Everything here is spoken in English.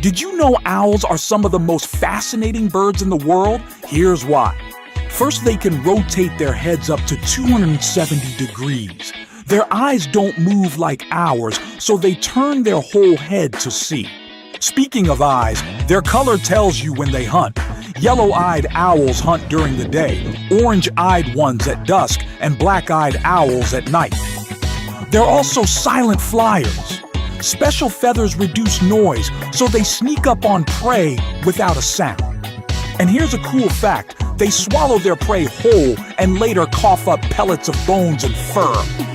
Did you know owls are some of the most fascinating birds in the world? Here's why. First, they can rotate their heads up to 270 degrees. Their eyes don't move like ours, so they turn their whole head to see. Speaking of eyes, their color tells you when they hunt. Yellow-eyed owls hunt during the day, orange-eyed ones at dusk, and black-eyed owls at night. They're also silent flyers. Special feathers reduce noise, so they sneak up on prey without a sound. And here's a cool fact. They swallow their prey whole and later cough up pellets of bones and fur.